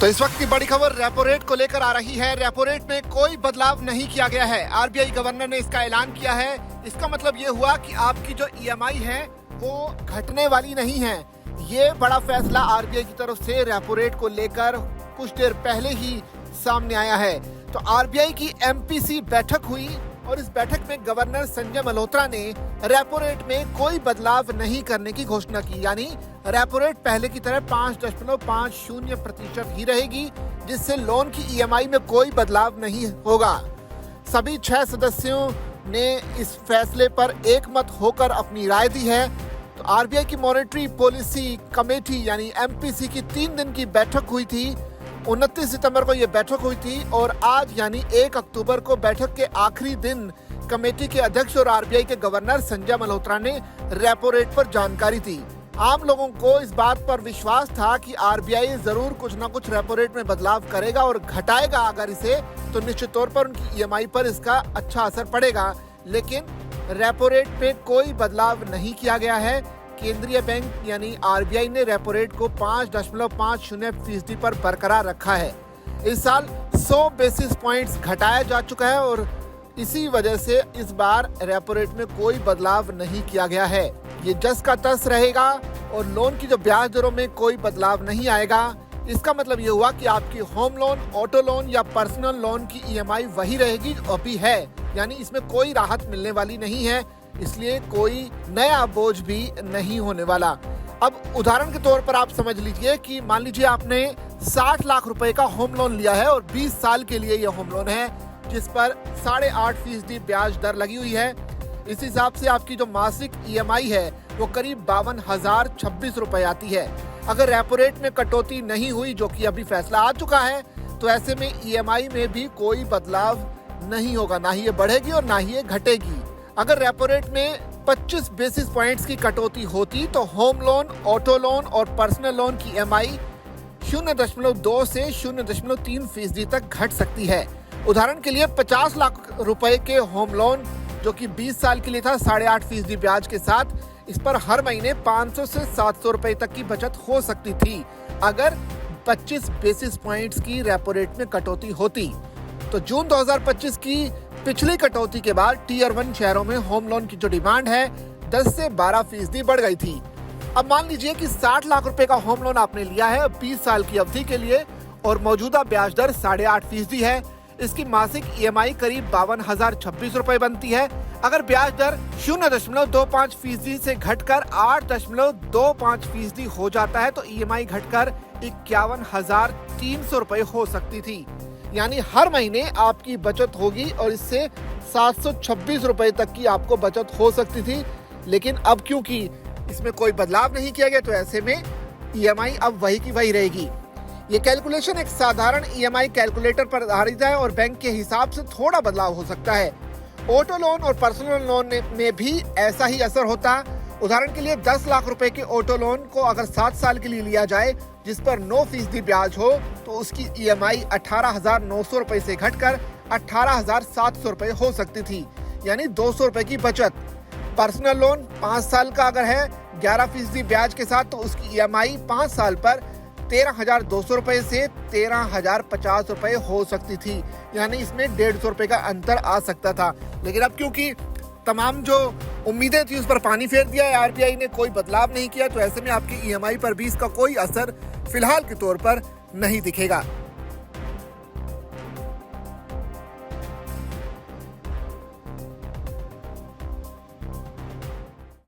तो इस वक्त की बड़ी खबर रेपो रेट को लेकर आ रही है। रेपो रेट में कोई बदलाव नहीं किया गया है। आरबीआई गवर्नर ने इसका ऐलान किया है। इसका मतलब ये हुआ कि आपकी जो ईएमआई है वो घटने वाली नहीं है। ये बड़ा फैसला आरबीआई की तरफ से रेपो रेट को लेकर कुछ देर पहले ही सामने आया है। तो आरबीआई की एमपीसी बैठक हुई और इस बैठक में गवर्नर संजय मल्होत्रा ने रेपो रेट में कोई बदलाव नहीं करने की घोषणा की, यानी रेपो रेट पहले की तरह 5.50% ही रहेगी, जिससे लोन की ईएमआई में कोई बदलाव नहीं होगा। सभी 6 सदस्यों ने इस फैसले पर एकमत होकर अपनी राय दी है। तो आरबीआई की मॉनेटरी पॉलिसी कमेटी यानी एमपीसी की 3 दिन की बैठक हुई थी। 29 सितंबर को ये बैठक हुई थी और आज यानी 1 अक्टूबर को बैठक के आखिरी दिन कमेटी के अध्यक्ष और आरबीआई के गवर्नर संजय मल्होत्रा ने रेपो रेट पर जानकारी दी। आम लोगों को इस बात पर विश्वास था कि आरबीआई जरूर कुछ ना कुछ रेपो रेट में बदलाव करेगा और घटाएगा अगर इसे, तो निश्चित तौर पर उनकी ईएमआई पर इसका अच्छा असर पड़ेगा। लेकिन रेपो रेट पे कोई बदलाव नहीं किया गया है। केंद्रीय बैंक यानी आरबीआई ने रेपो रेट को 5.50% पर बरकरार रखा है। इस साल 100 बेसिस पॉइंट्स घटाया जा चुका है और इसी वजह से इस बार रेपो रेट में कोई बदलाव नहीं किया गया है। ये जस का तस रहेगा और लोन की जो ब्याज दरों में कोई बदलाव नहीं आएगा। इसका मतलब ये हुआ कि आपकी होम लोन, ऑटो लोन या पर्सनल लोन की ईएमआई वही रहेगी जो अभी है, यानी इसमें कोई राहत मिलने वाली नहीं है। इसलिए कोई नया बोझ भी नहीं होने वाला। अब उदाहरण के तौर पर आप समझ लीजिए कि मान लीजिए आपने 60 लाख रुपए का होम लोन लिया है और 20 साल के लिए यह होम लोन है, जिस पर 8.5% ब्याज दर लगी हुई है। इस हिसाब से आपकी जो मासिक ईएमआई है वो करीब 52,026 रुपए आती है। अगर रेपो रेट में कटौती नहीं हुई, जो कि अभी फैसला आ चुका है, तो ऐसे में ईएमआई में भी कोई बदलाव नहीं होगा, ना ही ये बढ़ेगी और ना ही ये घटेगी। अगर रेपो रेट में 25 बेसिस पॉइंट्स की कटौती होती तो होम लोन, ऑटो लोन और पर्सनल लोन की ईएमआई 0.2 से 0.3% तक घट सकती है। उदाहरण के लिए 50 लाख रुपए के होम लोन जो कि 20 साल के लिए था 8.5% ब्याज के साथ, इस पर हर महीने 500 से 700 रुपए तक की बचत हो सकती थी अगर 25 बेसिस पॉइंट्स की रेपो रेट में कटौती होती। तो जून 2025 की पिछली कटौती के बाद टीयर 1 शहरों में होम लोन की जो डिमांड है 10 से 12% बढ़ गई थी। अब मान लीजिए कि 60 लाख रुपए का होम लोन आपने लिया है 20 साल की अवधि के लिए और मौजूदा ब्याज दर 8.5% है। इसकी मासिक ईएमआई करीब 52,026 रुपए बनती है। अगर ब्याज दर 0.25% से घटकर 8.25% हो जाता है तो ईएमआई घटकर 51,300 रुपए हो सकती थी। यानी हर महीने आपकी बचत होगी और इससे 726 रुपए तक की आपको बचत हो सकती थी। लेकिन अब क्योंकि इसमें कोई बदलाव नहीं किया गया तो ऐसे में ईएमआई अब वही की वही रहेगी। ये कैलकुलेशन एक साधारण ईएमआई कैलकुलेटर पर आधारित है और बैंक के हिसाब से थोड़ा बदलाव हो सकता है। ऑटो लोन और पर्सनल लोन में भी ऐसा ही असर होता। उदाहरण के लिए 10 लाख रुपए के ऑटो लोन को अगर 7 साल के लिए लिया जाए जिस पर 9% ब्याज हो तो उसकी ईएमआई 18,900 रुपए से घटकर 18,700 रुपए हो सकती थी, यानी 200 रुपए की बचत। पर्सनल लोन 5 साल का अगर है 11% ब्याज के साथ तो उसकी ईएमआई 5 साल पर 13,200 रुपए से 13,050 रुपए हो सकती थी, यानी इसमें 150 रुपए का अंतर आ सकता था। लेकिन अब क्योंकि तमाम जो उम्मीदें थी उस पर पानी फेर दिया है, आरबीआई ने कोई बदलाव नहीं किया, तो ऐसे में आपकी ईएमआई पर भी इसका कोई असर फिलहाल के तौर पर नहीं दिखेगा।